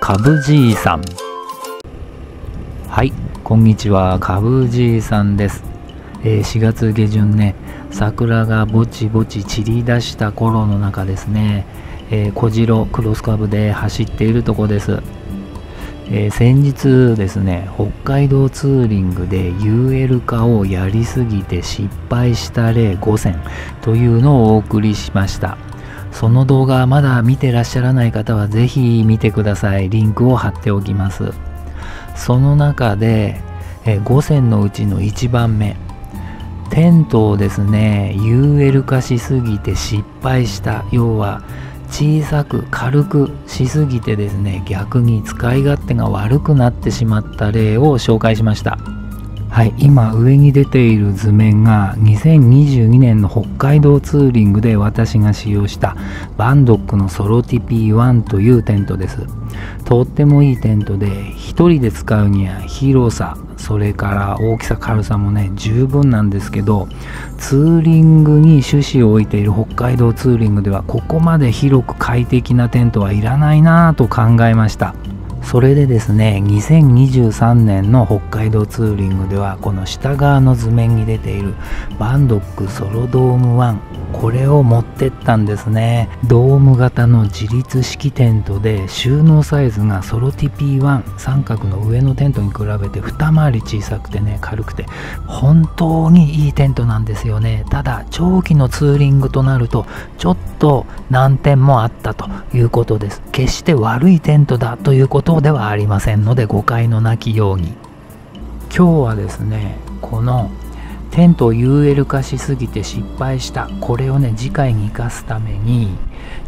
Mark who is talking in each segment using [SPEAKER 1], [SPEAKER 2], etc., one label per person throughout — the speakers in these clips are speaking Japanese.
[SPEAKER 1] かぶじいさん。はい、こんにちは、かぶじいさんです。4月下旬ね、桜がぼちぼち散り出した頃の中ですね、小次クロスカブで走っているとこです。先日ですね、北海道ツーリングで UL 化をやりすぎて失敗した例5選というのをお送りしました。その動画まだ見てらっしゃらない方はぜひ見てください。リンクを貼っておきます。その中で5選のうちの1番目、テントをですね UL 化しすぎて失敗した、要は小さく軽くしすぎてですね、逆に使い勝手が悪くなってしまった例を紹介しました。はい、今上に出ている図面が2022年の北海道ツーリングで私が使用したバンドックのソロティピー1というテントです。とってもいいテントで、一人で使うには広さ、それから大きさ軽さもね十分なんですけど、ツーリングに趣旨を置いている北海道ツーリングではここまで広く快適なテントはいらないなぁと考えました。それでですね、2023年の北海道ツーリングではこの下側の図面に出ているバンドックソロドーム1、これを持ってったんですね。ドーム型の自立式テントで、収納サイズがソロティピー1、三角の上のテントに比べて二回り小さくてね、軽くて本当にいいテントなんですよね。ただ長期のツーリングとなるとちょっと難点もあったということです。決して悪いテントだということではありませんので誤解のなきように。今日はですね、このテントを UL 化しすぎて失敗した、これをね次回に生かすために、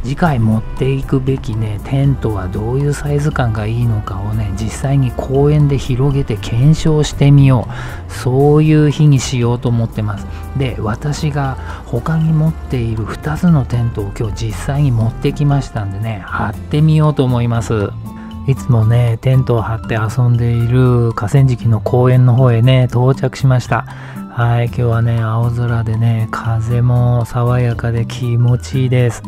[SPEAKER 1] 次回持っていくべきねテントはどういうサイズ感がいいのかをね実際に公園で広げて検証してみよう、そういう日にしようと思ってます。で、私が他に持っている2つのテントを今日実際に持ってきましたんでね、張ってみようと思います。いつもねテントを張って遊んでいる河川敷の公園の方へね到着しました。はい、今日はね青空でね、風も爽やかで気持ちいいです。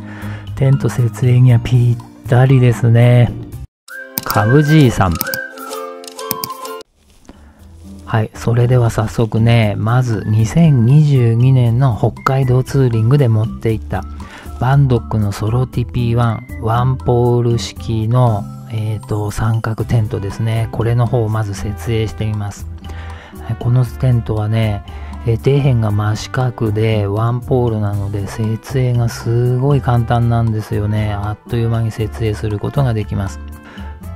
[SPEAKER 1] テント設営にはぴったりですね。かぶじいさん。はい、それでは早速ね、まず2022年の北海道ツーリングで持っていったバンドックのソロティピー1、ワンポール式の三角テントですね。これの方をまず設営してみます。このテントはね、底辺が真四角でワンポールなので設営がすごい簡単なんですよね。あっという間に設営することができます。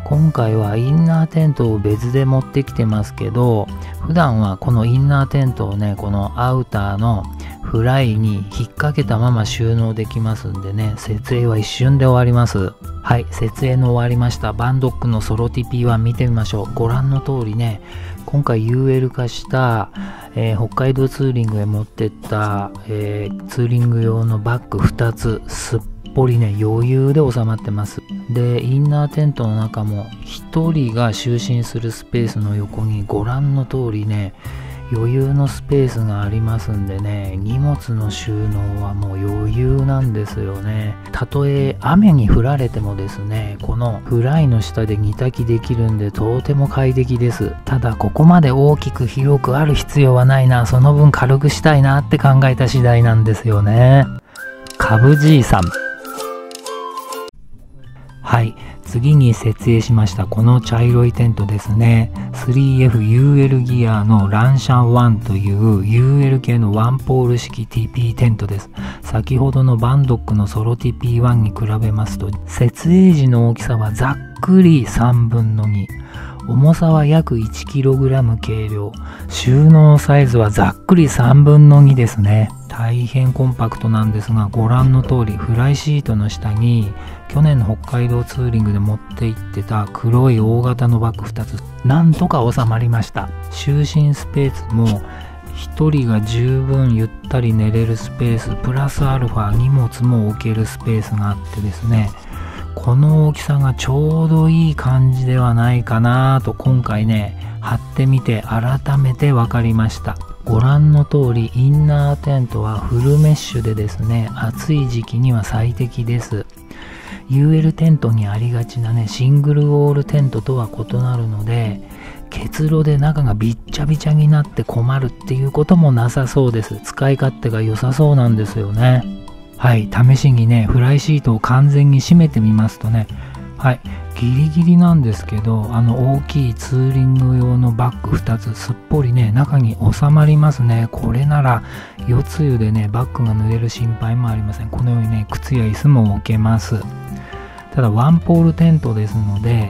[SPEAKER 1] 今回はインナーテントを別で持ってきてますけど、普段はこのインナーテントをね、このアウターのフライに引っ掛けたまま収納できますんでね、設営は一瞬で終わります。はい、設営の終わりました。バンドックのソロティピー1見てみましょう。ご覧の通りね、今回 UL 化した、北海道ツーリングへ持ってった、ツーリング用のバッグ2つ、すっぽりね余裕で収まってます。で、インナーテントの中も1人が就寝するスペースの横にご覧の通りね、余裕のスペースがありますんでね、荷物の収納はもう余裕なんですよね。たとえ雨に降られてもですね、このフライの下で煮炊きできるんでとても快適です。ただここまで大きく広くある必要はないな、その分軽くしたいなって考えた次第なんですよね。かぶじいさん。はい、次に設営しましたこの茶色いテントですね。 3FUL ギアのランシャン1という UL 系のワンポール式 TP テントです。先ほどのバンドックのソロ TP1 に比べますと、設営時の大きさはざっくり3分の2、重さは約 1kg 軽量、収納サイズはざっくり3分の2ですね。大変コンパクトなんですが、ご覧の通りフライシートの下に去年の北海道ツーリングで持って行ってた黒い大型のバッグ2つ、なんとか収まりました。就寝スペースも1人が十分ゆったり寝れるスペースプラスアルファ荷物も置けるスペースがあってですね、この大きさがちょうどいい感じではないかなと今回ね貼ってみて改めて分かりました。ご覧の通りインナーテントはフルメッシュでですね、暑い時期には最適です。UL テントにありがちなね、シングルウォールテントとは異なるので、結露で中がびっちゃびちゃになって困るっていうこともなさそうです。使い勝手が良さそうなんですよね。はい、試しにね、フライシートを完全に閉めてみますとね、はい、ギリギリなんですけど、大きいツーリング用のバッグ2つすっぽりね、中に収まりますね。これなら夜露でね、バッグが濡れる心配もありません。このようにね、靴や椅子も置けます。ただワンポールテントですので、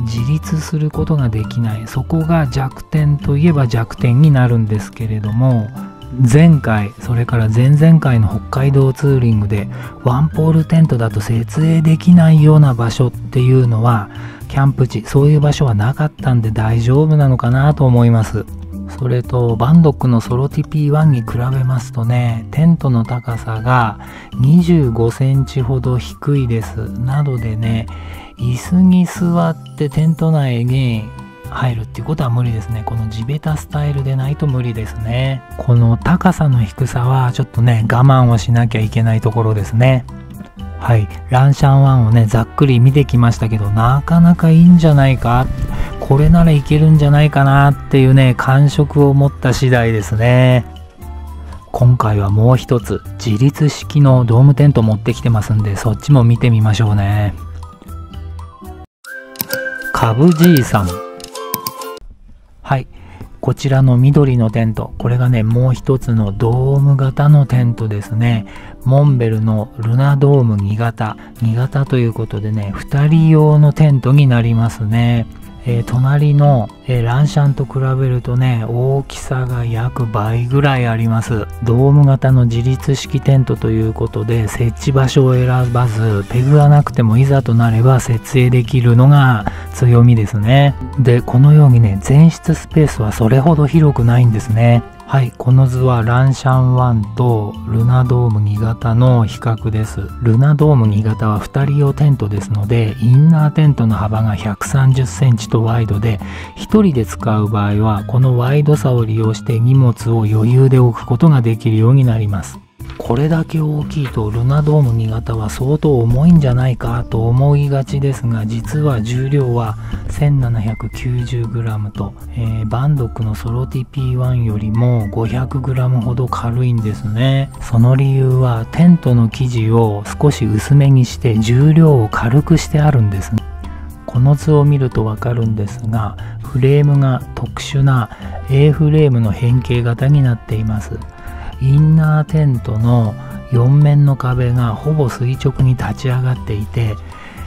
[SPEAKER 1] 自立することができない、そこが弱点といえば弱点になるんですけれども、前回それから前々回の北海道ツーリングでワンポールテントだと設営できないような場所っていうのはキャンプ地、そういう場所はなかったんで大丈夫なのかなと思います。それとバンドックのソロ TP1 に比べますとね、テントの高さが25センチほど低いです。なのでね、椅子に座ってテント内に入るっていうことは無理ですね。この地べたスタイルでないと無理ですね。この高さの低さはちょっとね、我慢をしなきゃいけないところですね。はい、ランシャン1をね、ざっくり見てきましたけど、なかなかいいんじゃないか、これならいけるんじゃないかなっていうね、感触を持った次第ですね。今回はもう一つ自立式のドームテント持ってきてますんで、そっちも見てみましょうね。カブじいさん。はい、こちらの緑のテント、これがね、もう一つのドーム型のテントですね。モンベルのルナドーム2型ということでね、2人用のテントになりますね。隣の、ランシャンと比べるとね、大きさが約倍ぐらいあります。ドーム型の自立式テントということで、設置場所を選ばず、ペグがなくてもいざとなれば設営できるのが強みですね。で、このようにね、前室スペースはそれほど広くないんですね。はい、この図はランシャン1とルナドーム2型の比較です。ルナドーム2型は2人用テントですので、インナーテントの幅が130センチとワイドで、1人で使う場合はこのワイドさを利用して荷物を余裕で置くことができるようになります。これだけ大きいとルナドーム2型は相当重いんじゃないかと思いがちですが、実は重量は 1790g と、バンドックのソロ TP1 よりも 500g ほど軽いんですね。その理由はテントの生地を少し薄めにして重量を軽くしてあるんですね。この図を見るとわかるんですが、フレームが特殊な A フレームの変形型になっています。インナーテントの4面の壁がほぼ垂直に立ち上がっていて、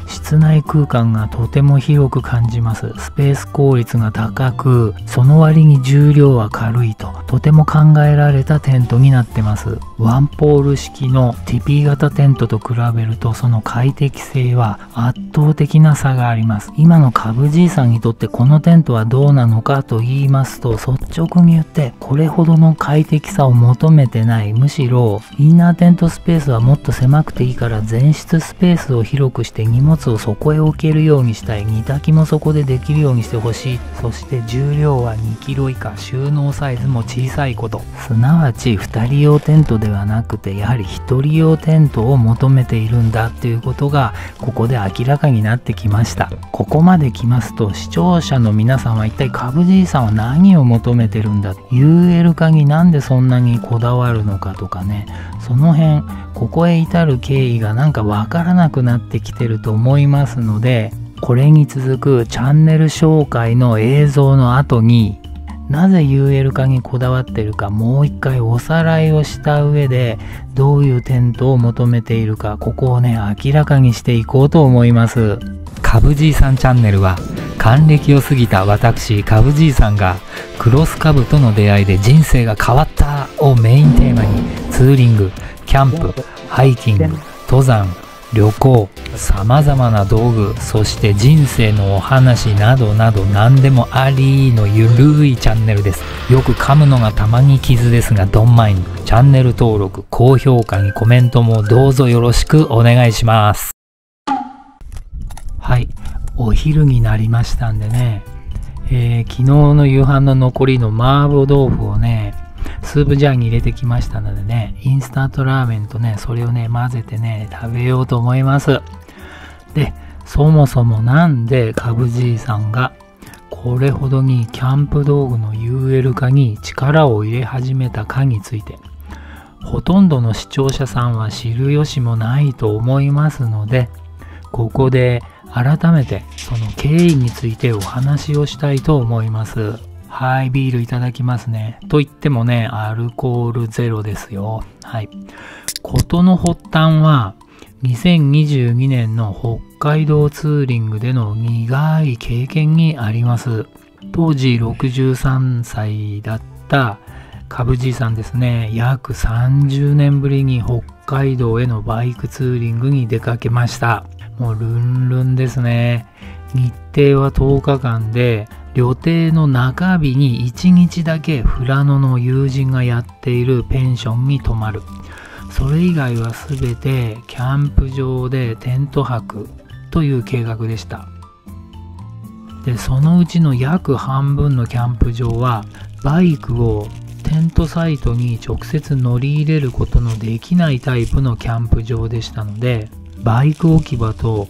[SPEAKER 1] 室内空間がとても広く感じます。スペース効率が高く、その割に重量は軽いとても考えられたテントになってます。ワンポール式の TP 型テントと比べると、その快適性は圧倒的な差があります。今のカブじいさんにとってこのテントはどうなのかと言いますと、率直に言ってこれほどの快適さを求めてない。むしろインナーテントスペースはもっと狭くていいから、前室スペースを広くして荷物をそこへ置けるようにしたい。煮炊きもそこでできるようにしてほしい。そして重量は 2kg 以下、収納サイズも小さいこと、すなわち2人用テントではなくて、やはり1人用テントを求めているんだっていうことがここで明らかになってきました。ここまで来ますと、視聴者の皆さんは一体カブじいさんは何を求めてるんだ、 UL 化になんでそんなにこだわるのかとかね、その辺ここへ至る経緯がなんかわからなくなってきてると思いますので、これに続くチャンネル紹介の映像の後に、なぜ UL 化にこだわっているかもう一回おさらいをした上で、どういうテントを求めているか、ここをね明らかにしていこうと思います。カブじいさんチャンネルは、還暦を過ぎた私カブじいさんがクロスカブとの出会いで人生が変わったをメインテーマに、ツーリング、キャンプ、ハイキング、登山、旅行、様々な道具、そして人生のお話などなど何でもありのゆるいチャンネルです。よく噛むのがたまに傷ですが、ドンマインド。チャンネル登録、高評価にコメントもどうぞよろしくお願いします。はい、お昼になりましたんでね、昨日の夕飯の残りの麻婆豆腐をね、スープジャーに入れてきましたのでね、インスタントラーメンとね、それをね混ぜてね食べようと思います。で、そもそもなんでカブじいさんがこれほどにキャンプ道具の UL 化に力を入れ始めたかについて、ほとんどの視聴者さんは知る由もないと思いますので、ここで改めてその経緯についてお話をしたいと思います。はい、ビールいただきますね。と言ってもね、アルコールゼロですよ。はい。事の発端は、2022年の北海道ツーリングでの苦い経験にあります。当時63歳だったカブじいさんですね、約30年ぶりに北海道へのバイクツーリングに出かけました。もうルンルンですね。日程は10日間で、旅程の中日に1日だけ富良野の友人がやっているペンションに泊まる。それ以外は全てキャンプ場でテント泊という計画でした。で、そのうちの約半分のキャンプ場はバイクをテントサイトに直接乗り入れることのできないタイプのキャンプ場でしたので、バイク置き場と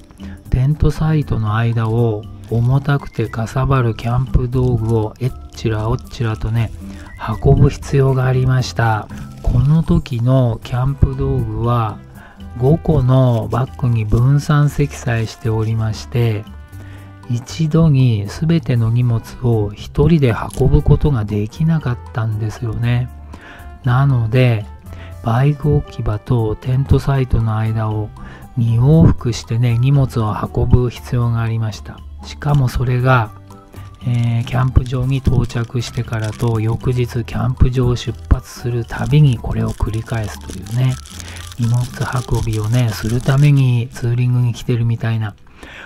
[SPEAKER 1] テントサイトの間を重たくてかさばるキャンプ道具をえっちらおっちらとね、運ぶ必要がありました。この時のキャンプ道具は5個のバッグに分散積載しておりまして、一度に全ての荷物を一人で運ぶことができなかったんですよね。なのでバイク置き場とテントサイトの間を2往復してね、荷物を運ぶ必要がありました。しかもそれがキャンプ場に到着してからと翌日キャンプ場を出発するたびにこれを繰り返すというね、荷物運びをねするためにツーリングに来てるみたいな、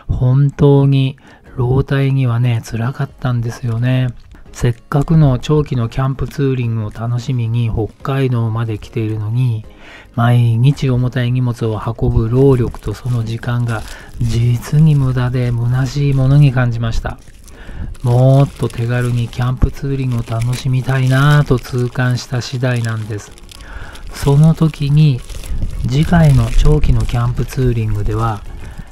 [SPEAKER 1] 本当に老体にはね辛かったんですよね。せっかくの長期のキャンプツーリングを楽しみに北海道まで来ているのに、毎日重たい荷物を運ぶ労力とその時間が実に無駄で虚しいものに感じました。もっと手軽にキャンプツーリングを楽しみたいなぁと痛感した次第なんです。その時に次回の長期のキャンプツーリングでは、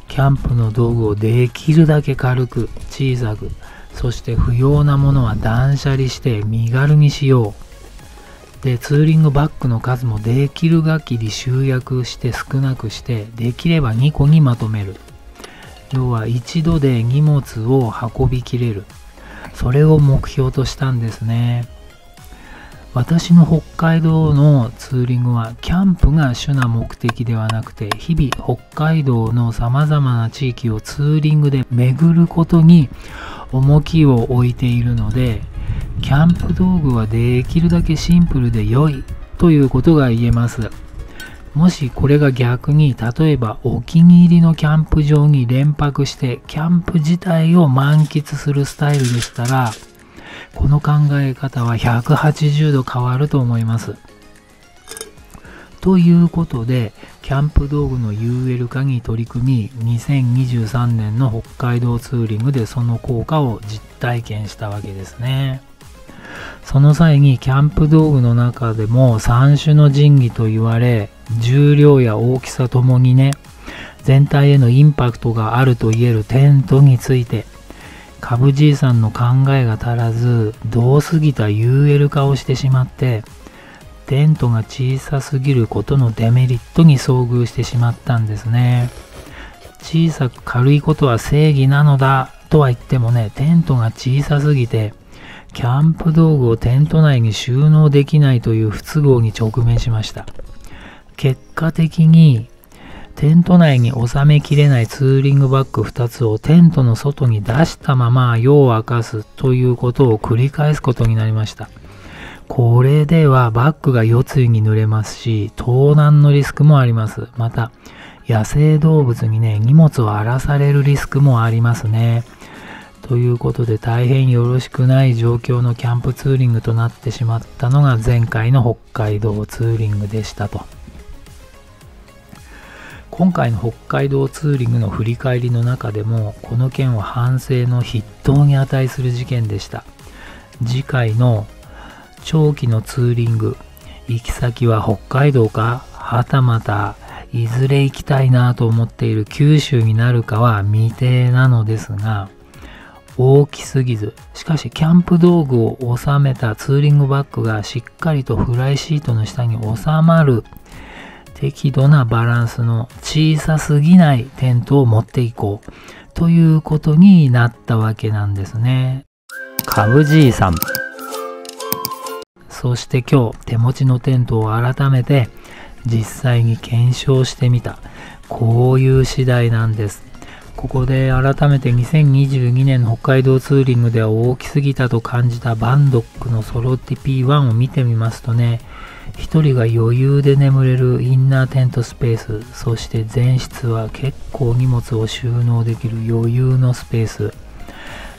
[SPEAKER 1] キャンプの道具をできるだけ軽く小さく、そして不要なものは断捨離して身軽にしよう。で、ツーリングバッグの数もできる限り集約して少なくして、できれば2個にまとめる。要は一度で荷物を運びきれる。それを目標としたんですね。私の北海道のツーリングはキャンプが主な目的ではなくて、日々北海道の様々な地域をツーリングで巡ることに重きを置いているので、キャンプ道具はできるだけシンプルで良いということが言えます。もしこれが逆に、例えばお気に入りのキャンプ場に連泊してキャンプ自体を満喫するスタイルでしたら、この考え方は180度変わると思います。ということで、キャンプ道具の UL 化に取り組み、2023年の北海道ツーリングでその効果を実体験したわけですね。その際にキャンプ道具の中でも3種の神器と言われ、重量や大きさともにね、全体へのインパクトがあると言えるテントについて、カブじいさんの考えが足らず、度過ぎた UL 化をしてしまって、テントが小さすぎることのデメリットに遭遇してしまったんですね。小さく軽いことは正義なのだとは言ってもね、テントが小さすぎて、キャンプ道具をテント内に収納できないという不都合に直面しました。結果的にテント内に収めきれないツーリングバッグ2つをテントの外に出したまま夜を明かすということを繰り返すことになりました。これではバッグが夜露に濡れますし、盗難のリスクもあります。また野生動物にね、荷物を荒らされるリスクもありますね。ということで大変よろしくない状況のキャンプツーリングとなってしまったのが前回の北海道ツーリングでしたと。今回の北海道ツーリングの振り返りの中でも、この件は反省の筆頭に値する事件でした。次回の長期のツーリング、行き先は北海道か、はたまたいずれ行きたいなと思っている九州になるかは未定なのですが、大きすぎず、しかしキャンプ道具を収めたツーリングバッグがしっかりとフライシートの下に収まる適度なバランスの小さすぎないテントを持っていこうということになったわけなんですね。カブじいさん。そして今日手持ちのテントを改めて実際に検証してみた。こういう次第なんです。ここで改めて2022年の北海道ツーリングでは大きすぎたと感じたバンドックのソロ TP1 を見てみますとね、一人が余裕で眠れるインナーテントスペース、そして前室は結構荷物を収納できる余裕のスペース、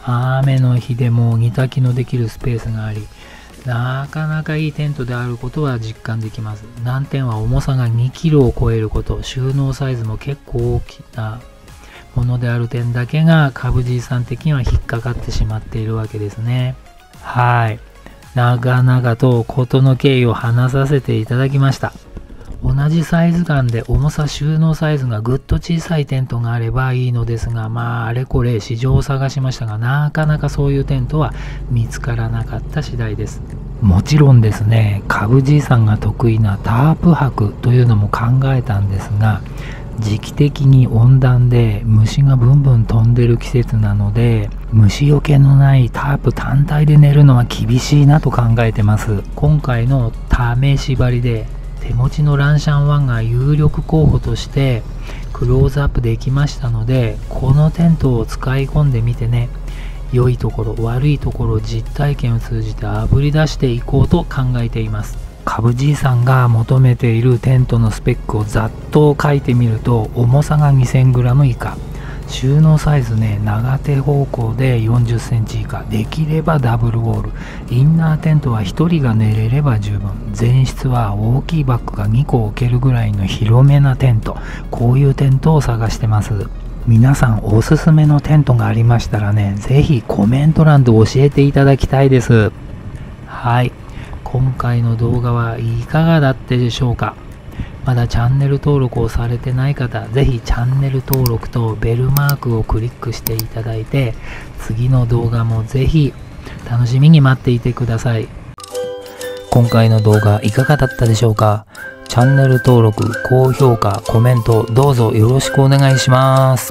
[SPEAKER 1] 雨の日でも煮炊きのできるスペースがあり、なかなかいいテントであることは実感できます。難点は重さが2キロを超えること、収納サイズも結構大きなものである点だけがカブじいさん的には引っかかってしまっているわけですね。はい。長々と事の経緯を話させていただきました。同じサイズ感で重さ収納サイズがぐっと小さいテントがあればいいのですが、あれこれ市場を探しましたが、なかなかそういうテントは見つからなかった次第です。もちろんですね、カブじいさんが得意なタープ泊というのも考えたんですが、時期的に温暖で虫がブンブン飛んでる季節なので、虫よけのないタープ単体で寝るのは厳しいなと考えてます。今回の試し張りで手持ちのランシャン1が有力候補としてクローズアップできましたので、このテントを使い込んでみてね、良いところ悪いところを実体験を通じてあぶり出していこうと考えています。カブじいさんが求めているテントのスペックをざっと書いてみると、重さが 2000g 以下、収納サイズね、長手方向で40センチ以下、できればダブルウォール、インナーテントは1人が寝れれば十分、前室は大きいバッグが2個置けるぐらいの広めなテント、こういうテントを探してます。皆さんおすすめのテントがありましたらね、ぜひコメント欄で教えていただきたいです。はい。今回の動画はいかがだったでしょうか。まだチャンネル登録をされてない方、ぜひチャンネル登録とベルマークをクリックしていただいて、次の動画もぜひ楽しみに待っていてください。今回の動画いかがだったでしょうか。チャンネル登録、高評価、コメントどうぞよろしくお願いします。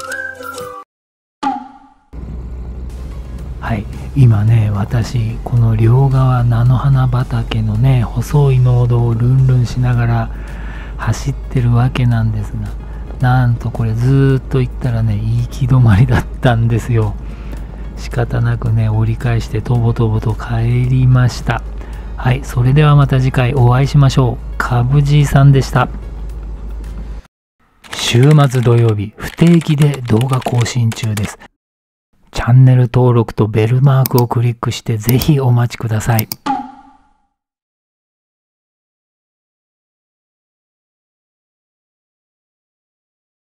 [SPEAKER 1] はい。今ね、私この両側菜の花畑のね、細い農道をルンルンしながら走ってるわけなんですが、なんとこれずーっと行ったらね、行き止まりだったんですよ。仕方なくね、折り返してとぼとぼと帰りました。はい、それではまた次回お会いしましょう。カブじいさんでした。週末土曜日不定期で動画更新中です。チャンネル登録とベルマークをクリックしてぜひお待ちください。